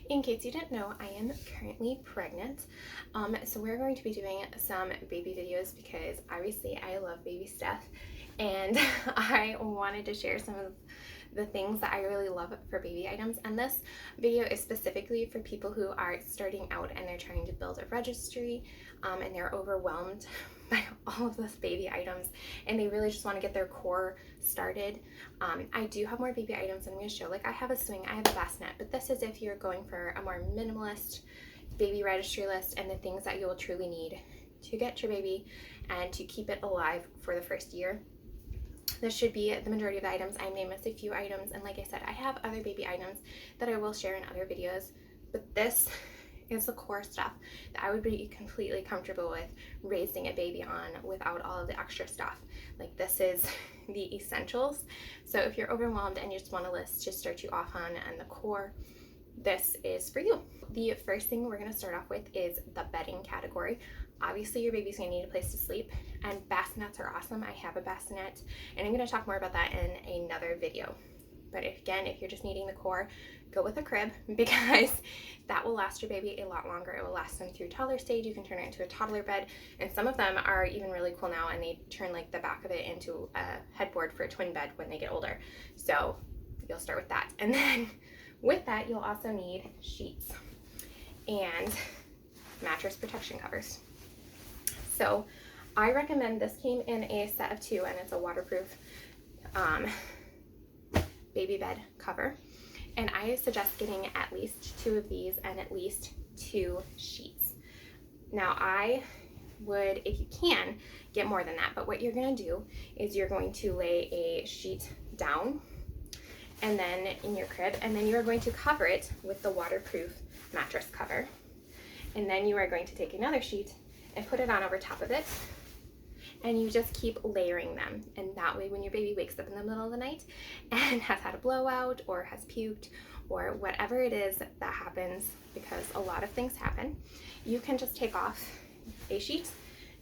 In case you didn't know, I am currently pregnant. So we're going to be doing some baby videos because obviously I love baby stuff, and I wanted to share some of the things that I really love for baby items. And this video is specifically for people who are starting out and they're trying to build a registry, and they're overwhelmed by all of those baby items and they really just want to get their core started. I do have more baby items I'm going to show. Like, I have a swing, I have a bassinet, but this is if you're going for a more minimalist baby registry list and the things that you will truly need to get your baby and to keep it alive for the first year. This should be the majority of the items. I may miss a few items, and like I said, I have other baby items that I will share in other videos, but this is the core stuff that I would be completely comfortable with raising a baby on without all of the extra stuff. Like, this is the essentials. So if you're overwhelmed and you just want a list to start you off on and the core, this is for you. The first thing we're going to start off with is the bedding category. Obviously your baby's going to need a place to sleep, and bassinets are awesome. I have a bassinet and I'm going to talk more about that in another video. But if you're just needing the core, go with a crib, because that will last your baby a lot longer. It will last them through toddler stage. You can turn it into a toddler bed, and some of them are even really cool now, and they turn like the back of it into a headboard for a twin bed when they get older. So you'll start with that. And then with that, you'll also need sheets and mattress protection covers. So I recommend, this came in a set of 2, and it's a waterproof baby bed cover, and I suggest getting at least 2 of these and at least 2 sheets. Now, I would, if you can, get more than that, but what you're going to do is you're going to lay a sheet down and then in your crib, and then you're going to cover it with the waterproof mattress cover, and then you are going to take another sheet and put it on over top of it, and you just keep layering them. And that way, when your baby wakes up in the middle of the night and has had a blowout or has puked or whatever it is that happens, because a lot of things happen, you can just take off a sheet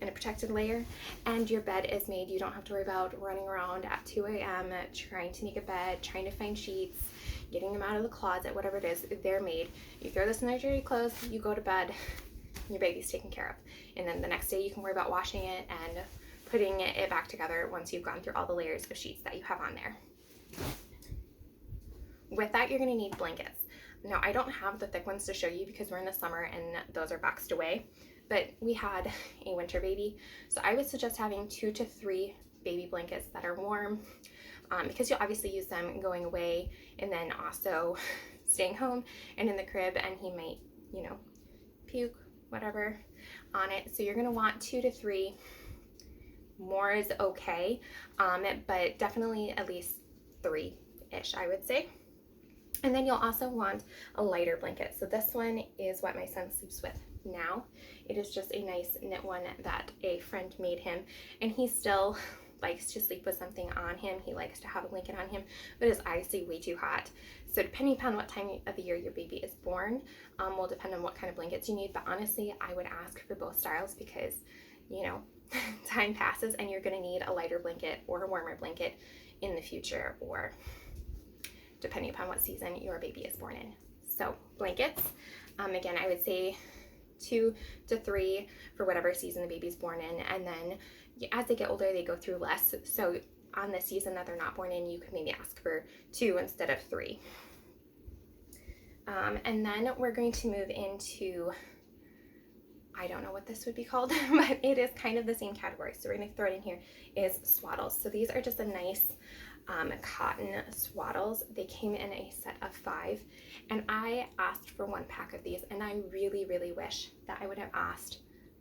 and a protected layer, and your bed is made. You don't have to worry about running around at 2 a.m. trying to make a bed, trying to find sheets, getting them out of the closet, whatever it is. They're made. You throw this in their dirty clothes, you go to bed, your baby's taken care of. And then the next day you can worry about washing it and putting it back together once you've gone through all the layers of sheets that you have on there. With that, you're going to need blankets. Now, I don't have the thick ones to show you because we're in the summer and those are boxed away, but we had a winter baby, so I would suggest having 2 to 3 baby blankets that are warm, because you'll obviously use them going away and then also staying home and in the crib, and he might, puke, whatever, on it. So you're going to want 2 to 3. More is okay, but definitely at least 3-ish, I would say. And then you'll also want a lighter blanket. So this one is what my son sleeps with now. It is just a nice knit one that a friend made him, and he still likes to sleep with something on him. He likes to have a blanket on him, but it's obviously way too hot. So depending upon what time of the year your baby is born, will depend on what kind of blankets you need. But honestly, I would ask for both styles because, time passes and you're going to need a lighter blanket or a warmer blanket in the future, or depending upon what season your baby is born in. So blankets, again, I would say 2 to 3 for whatever season the baby's born in, and then as they get older they go through less. So on the season that they're not born in, you could maybe ask for 2 instead of 3. And then we're going to move into, I don't know what this would be called, but it is kind of the same category. So we're going to throw it in here, is swaddles. So these are just a nice cotton swaddles. They came in a set of 5, and I asked for 1 pack of these, and I really, really wish that I would have asked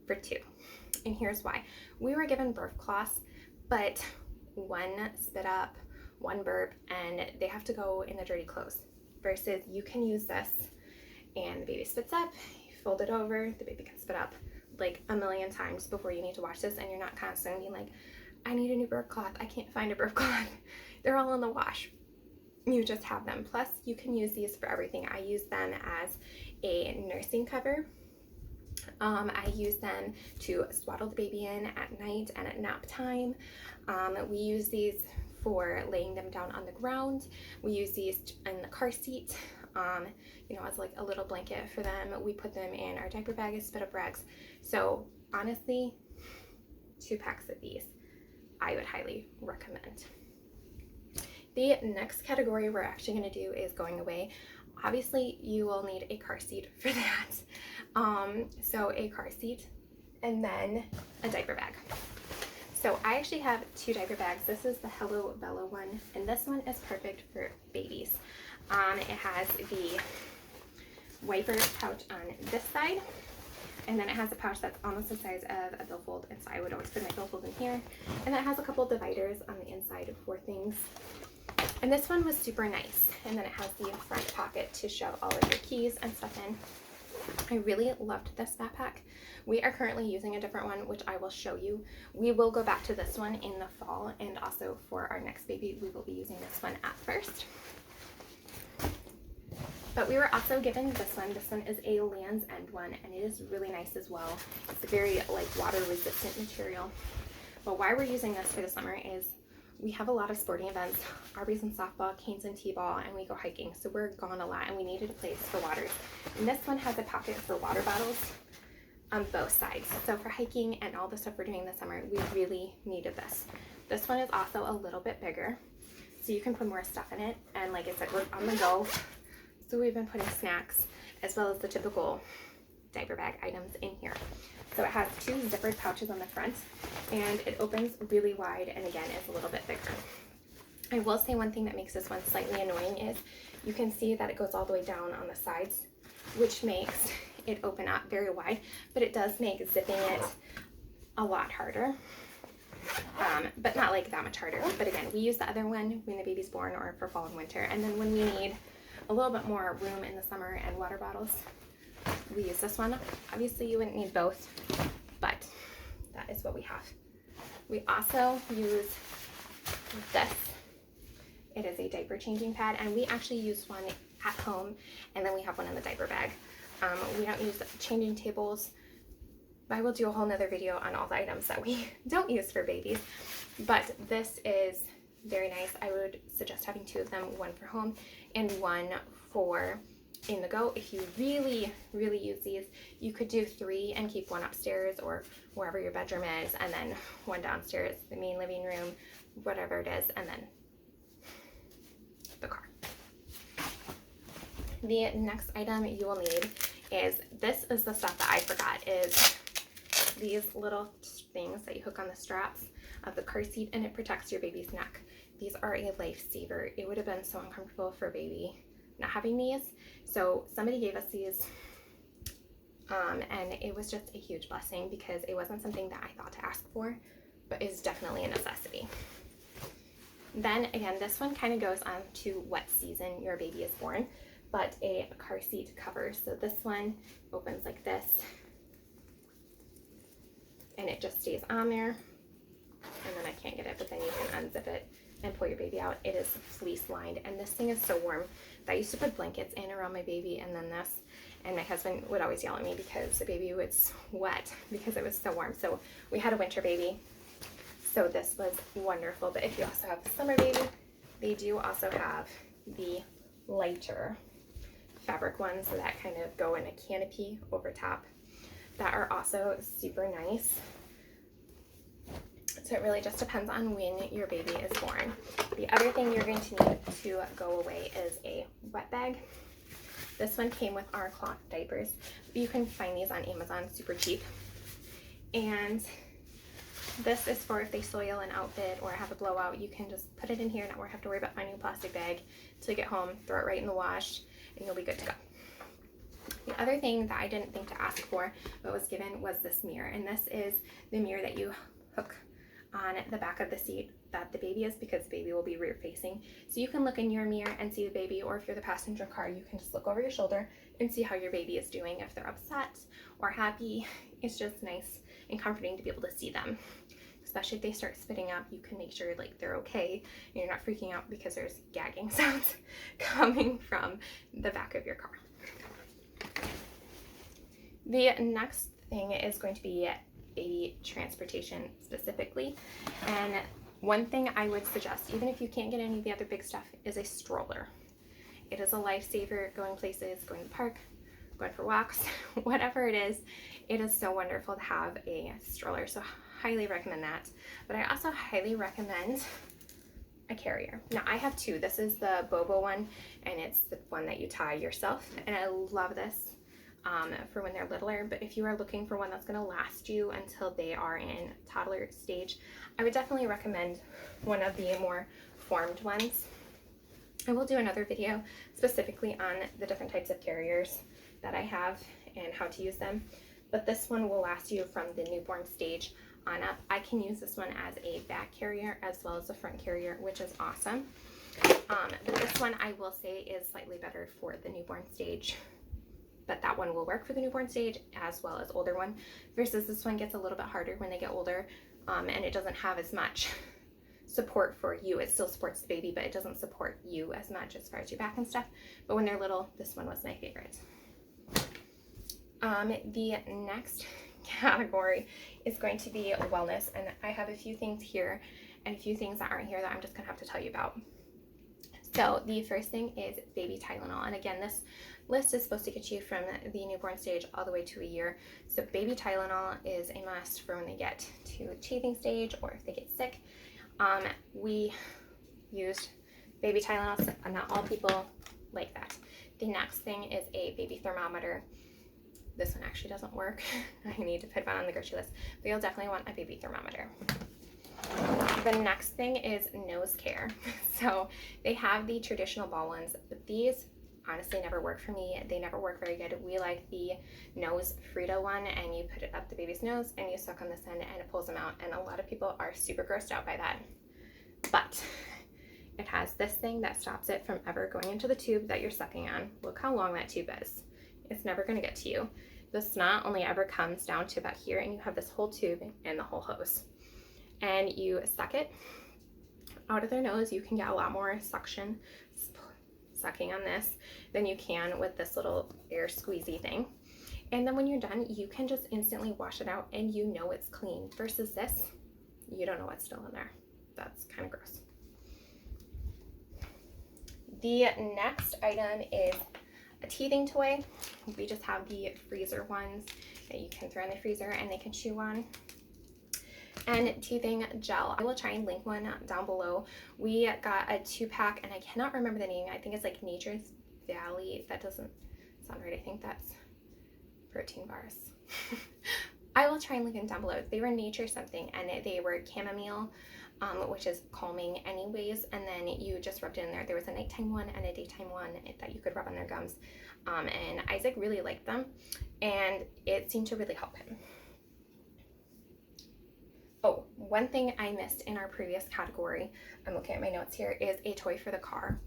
for 2. And here's why. We were given birth cloths, but 1 spit up, 1 burp, and they have to go in the dirty clothes, versus you can use this and the baby spits up, fold it over, the baby can spit up like a million times before you need to wash this, and you're not constantly being like, I need a new birth cloth, I can't find a birth cloth. They're all in the wash. You just have them. Plus, you can use these for everything. I use them as a nursing cover. I use them to swaddle the baby in at night and at nap time. We use these for laying them down on the ground. We use these in the car seat. you know, as like a little blanket for them. We put them in our diaper bag as spit up rags. So honestly, 2 packs of these I would highly recommend. The next category we're actually going to do is going away. Obviously, you will need a car seat for that. So a car seat and then a diaper bag. So I actually have 2 diaper bags. This is the Hello Bella one, and this one is perfect for babies. It has the wiper pouch on this side, and then it has a pouch that's almost the size of a billfold, and so I would always put my billfold in here. And then it has a couple dividers on the inside for things. And this one was super nice, and then it has the front pocket to shove all of your keys and stuff in. I really loved this backpack. We are currently using a different one, which I will show you. We will go back to this one in the fall, and also for our next baby, we will be using this one at first. But we were also given this one. This one is a Land's End one, and it is really nice as well. It's a very like water resistant material. But why we're using this for the summer is we have a lot of sporting events, Arby's and softball, Canes and t-ball, and we go hiking. So we're gone a lot, and we needed a place for waters. And this one has a pocket for water bottles on both sides. So for hiking and all the stuff we're doing this summer, we really needed this. This one is also a little bit bigger, so you can put more stuff in it. And like I said, we're on the go. So we've been putting snacks as well as the typical diaper bag items in here. So it has 2 zippered pouches on the front, and it opens really wide, and again, it's a little bit bigger. I will say one thing that makes this one slightly annoying is you can see that it goes all the way down on the sides, which makes it open up very wide, but it does make zipping it a lot harder. But not like that much harder. But again, we use the other one when the baby's born or for fall and winter, and then when we need a little bit more room in the summer and water bottles, we use this one. Obviously, you wouldn't need both, but that is what we have. We also use this. It is a diaper changing pad, and we actually use one at home, and then we have one in the diaper bag. We don't use changing tables. I will do a whole nother video on all the items that we don't use for babies, but this is very nice. I would suggest having 2 of them, one for home and one for in the go. If you really use these, you could do 3 and keep one upstairs or wherever your bedroom is, and then one downstairs, the main living room, whatever it is, and then the car. The next item you will need is, this is the stuff that I forgot, is these little things that you hook on the straps of the car seat, and it protects your baby's neck. These are a lifesaver. It would have been so uncomfortable for a baby not having these. So somebody gave us these, and it was just a huge blessing because it wasn't something that I thought to ask for, but is definitely a necessity. Then again, this one kind of goes on to what season your baby is born, but a car seat cover. So this one opens like this, and it just stays on there. And then I can't get it, but then you can unzip it and pull your baby out. It is fleece lined, and this thing is so warm that I used to put blankets in around my baby, and then this, and my husband would always yell at me because the baby would sweat because it was so warm. So we had a winter baby, so this was wonderful. But if you also have a summer baby, they do also have the lighter fabric ones that kind of go in a canopy over top that are also super nice. So it really just depends on when your baby is born. The other thing you're going to need to go away is a wet bag. This one came with our cloth diapers. You can find these on Amazon super cheap. And this is for if they soil an outfit or have a blowout, you can just put it in here and not have to worry about finding a plastic bag until you get home, throw it right in the wash, and you'll be good to go. The other thing that I didn't think to ask for but was given was this mirror, and this is the mirror that you hook on the back of the seat that the baby is, because the baby will be rear facing. So you can look in your mirror and see the baby, or if you're the passenger car, you can just look over your shoulder and see how your baby is doing. If they're upset or happy, it's just nice and comforting to be able to see them. Especially if they start spitting up, you can make sure like they're okay and you're not freaking out because there's gagging sounds coming from the back of your car. The next thing is going to be baby transportation specifically, and one thing I would suggest, even if you can't get any of the other big stuff, is a stroller. It is a lifesaver going places, going to the park, going for walks, whatever it is so wonderful to have a stroller. So highly recommend that. But I also highly recommend a carrier. Now I have two. This is the Bobo one, and it's the one that you tie yourself, and I love this for when they're littler. But if you are looking for one that's going to last you until they are in toddler stage, I would definitely recommend one of the more formed ones. I will do another video specifically on the different types of carriers that I have and how to use them, but this one will last you from the newborn stage on up. I can use this one as a back carrier as well as a front carrier, which is awesome. But this one I will say is slightly better for the newborn stage, but that one will work for the newborn stage as well as older one, versus this one gets a little bit harder when they get older, and it doesn't have as much support for you. It still supports the baby, but it doesn't support you as much as far as your back and stuff. But when they're little, this one was my favorite. The next category is going to be wellness, and I have a few things here and a few things that aren't here that I'm just gonna have to tell you about. So the first thing is baby Tylenol, and again, this list is supposed to get you from the newborn stage all the way to a year. So baby Tylenol is a must for when they get to teething stage or if they get sick. We used baby Tylenol, so not all people like that. The next thing is a baby thermometer. This one actually doesn't work. I need to put one on the grocery list, but you'll definitely want a baby thermometer. The next thing is nose care. So they have the traditional ball ones, but these honestly never work for me. They never work very good. We like the nose Frida one, and you put it up the baby's nose and you suck on this end and it pulls them out, and a lot of people are super grossed out by that. But it has this thing that stops it from ever going into the tube that you're sucking on. Look how long that tube is. It's never going to get to you. The snot only ever comes down to about here, and you have this whole tube and the whole hose. And you suck it out of their nose. You can get a lot more sucking on this than you can with this little air squeezy thing. And then when you're done, you can just instantly wash it out and you know it's clean, versus this, you don't know what's still in there. That's kind of gross. The next item is a teething toy. We just have the freezer ones that you can throw in the freezer and they can chew on. And teething gel. I will try and link one down below. We got a 2-pack, and I cannot remember the name. I think it's like Nature's Valley. That doesn't sound right. I think that's protein bars. I will try and link them down below. They were nature something, and they were chamomile, which is calming anyways, and then you just rubbed it in there. There was a nighttime one and a daytime one that you could rub on their gums, and Isaac really liked them, and it seemed to really help him. Oh, one thing I missed in our previous category, I'm looking at my notes here, is a toy for the car.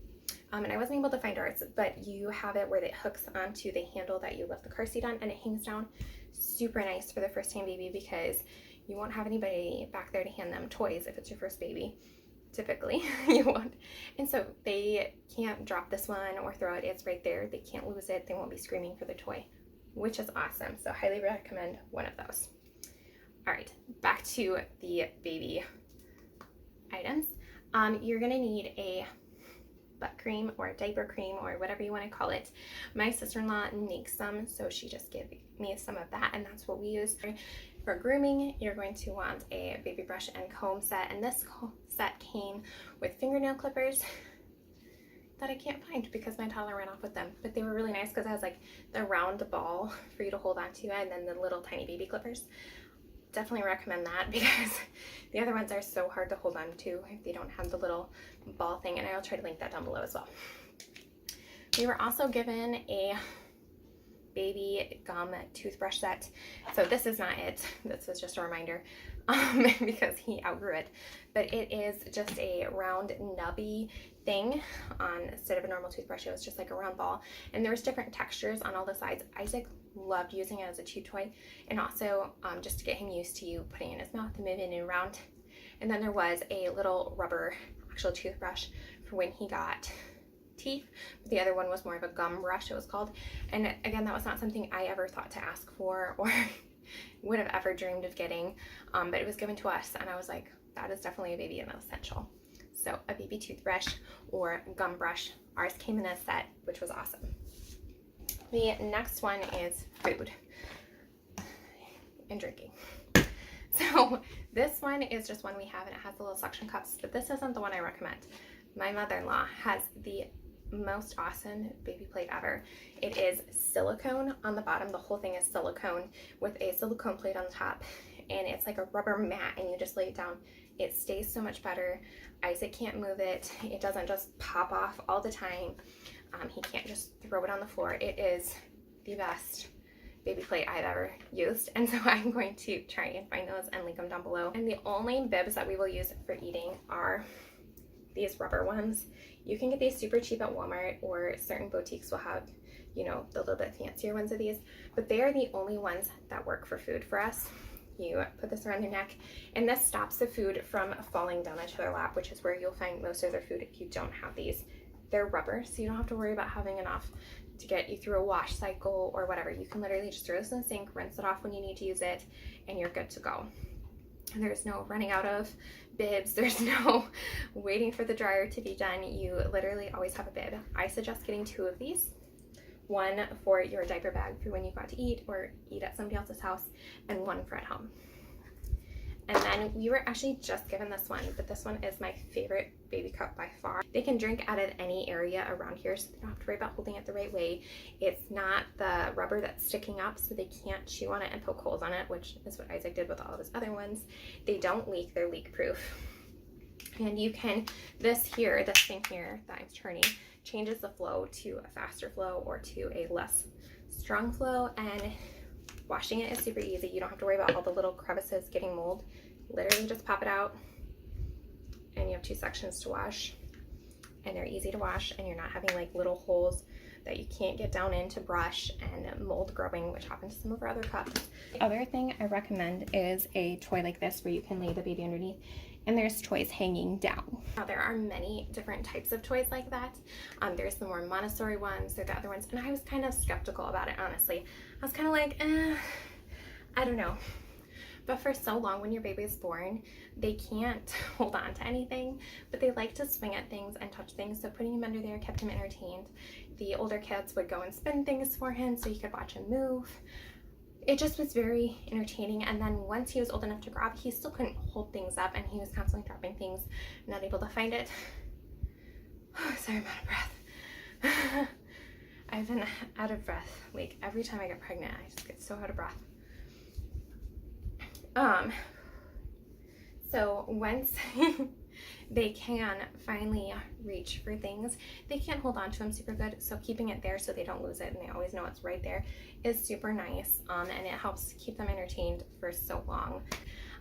And I wasn't able to find ours, but you have it where it hooks onto the handle that you lift the car seat on, and it hangs down. Super nice for the first time baby, because you won't have anybody back there to hand them toys if it's your first baby. Typically, you won't. And so they can't drop this one or throw it. It's right there. They can't lose it. They won't be screaming for the toy, which is awesome. So highly recommend one of those. All right, back to the baby items. You're gonna need a butt cream or a diaper cream or whatever you want to call it. My sister-in-law makes some, so she just gave me some of that, and that's what we use. For grooming, you're going to want a baby brush and comb set, and this set came with fingernail clippers that I can't find because my toddler ran off with them, but they were really nice because it has like the round ball for you to hold on to, and then the little tiny baby clippers. Definitely recommend that, because the other ones are so hard to hold on to if they don't have the little ball thing, and I'll try to link that down below as well. We were also given a baby gum toothbrush set. So this is not it. This was just a reminder because he outgrew it. But it is just a round nubby thing instead of a normal toothbrush. It was just like a round ball, and there was different textures on all the sides. Isaac loved using it as a chew toy, and also just to get him used to you putting it in his mouth and moving it around. And then there was a little rubber actual toothbrush for when he got teeth. The other one was more of a gum brush, it was called. And again, that was not something I ever thought to ask for or would have ever dreamed of getting, but it was given to us, and I was like, that is definitely a baby and an essential. So a baby toothbrush or gum brush. Ours came in a set, which was awesome. The next one is food and drinking. So this one is just one we have, and it has the little suction cups, but this isn't the one I recommend. My mother-in-law has the most awesome baby plate ever. It is silicone on the bottom. The whole thing is silicone with a silicone plate on the top, and it's like a rubber mat, and you just lay it down. It stays so much better. Isaac can't move it. It doesn't just pop off all the time. He can't just throw it on the floor. It is the best baby plate I've ever used, and so I'm going to try and find those and link them down below. And the only bibs that we will use for eating are these rubber ones. You can get these super cheap at Walmart, or certain boutiques will have, you know, the little bit fancier ones of these, but they are the only ones that work for food for us. You put this around your neck, and this stops the food from falling down into their lap, which is where you'll find most of their food if you don't have these. They're rubber, so you don't have to worry about having enough to get you through a wash cycle or whatever. You can literally just throw this in the sink, rinse it off when you need to use it, and you're good to go. And there's no running out of bibs. There's no waiting for the dryer to be done. You literally always have a bib. I suggest getting 2 of these. One for your diaper bag for when you go out to eat or eat at somebody else's house, and one for at home. And then we were actually just given this one, but this one is my favorite baby cup by far. They can drink out of any area around here, so they don't have to worry about holding it the right way. It's not the rubber that's sticking up, so they can't chew on it and poke holes on it, which is what Isaac did with all of his other ones. They don't leak, they're leak proof. And you can, this thing here that I'm turning, changes the flow to a faster flow or to a less strong flow, and washing it is super easy. You don't have to worry about all the little crevices getting mold. Literally just pop it out, and you have 2 sections to wash, and they're easy to wash, and you're not having like little holes that you can't get down in to brush and mold growing, which happens to some of our other cups. The other thing I recommend is a toy like this where you can lay the baby underneath, and there's toys hanging down. Now there are many different types of toys like that. There's the more Montessori ones, there's the other ones, and I was kind of skeptical about it, honestly. I was kind of like, I don't know. But for so long, when your baby is born, they can't hold on to anything, but they like to swing at things and touch things, so putting him under there kept him entertained. The older kids would go and spin things for him so you could watch him move. It just was very entertaining. And then once he was old enough to grab, he still couldn't hold things up, and he was constantly dropping things, not able to find it. Sorry, I'm out of breath. I've been out of breath. Like every time I get pregnant, I just get so out of breath. So once they can finally reach for things, they can't hold on to them super good, so keeping it there so they don't lose it and they always know it's right there is super nice, and it helps keep them entertained for so long.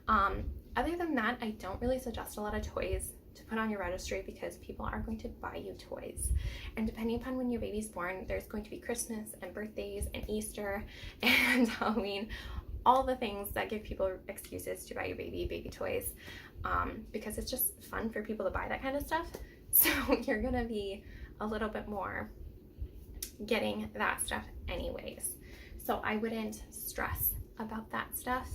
Other than that, I don't really suggest a lot of toys to put on your registry, because people are going to buy you toys, and depending upon when your baby's born, there's going to be Christmas and birthdays and Easter and Halloween, all the things that give people excuses to buy your baby toys, because it's just fun for people to buy that kind of stuff. So you're gonna be a little bit more getting that stuff anyways. So I wouldn't stress about that stuff.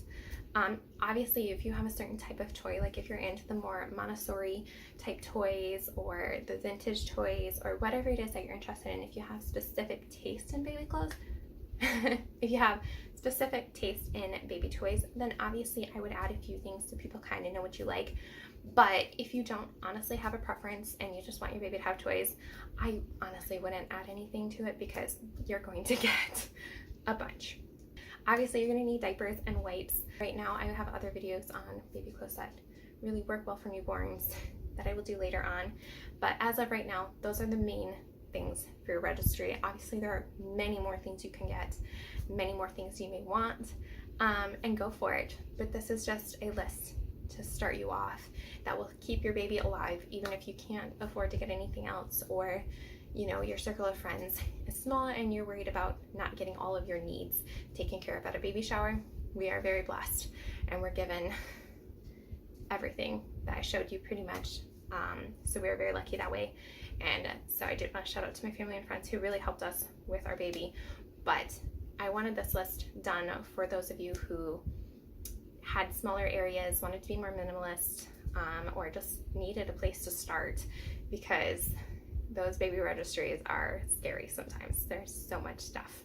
Obviously, if you have a certain type of toy, like if you're into the more Montessori type toys or the vintage toys or whatever it is that you're interested in, if you have specific taste in baby clothes, if you have specific taste in baby toys, then obviously I would add a few things so people kind of know what you like. But if you don't honestly have a preference and you just want your baby to have toys, I honestly wouldn't add anything to it, because you're going to get a bunch. Obviously, you're going to need diapers and wipes. Right now, I have other videos on baby clothes that really work well for newborns that I will do later on. But as of right now, those are the main things for your registry. Obviously, there are many more things you can get, many more things you may want, and go for it. But this is just a list to start you off that will keep your baby alive, even if you can't afford to get anything else, or you know, your circle of friends is small and you're worried about not getting all of your needs taken care of at a baby shower. We are very blessed, and we're given everything that I showed you pretty much. So we are very lucky that way. And so I did want to shout out to my family and friends who really helped us with our baby. But I wanted this list done for those of you who had smaller areas, wanted to be more minimalist, or just needed a place to start, because those baby registries are scary sometimes. There's so much stuff.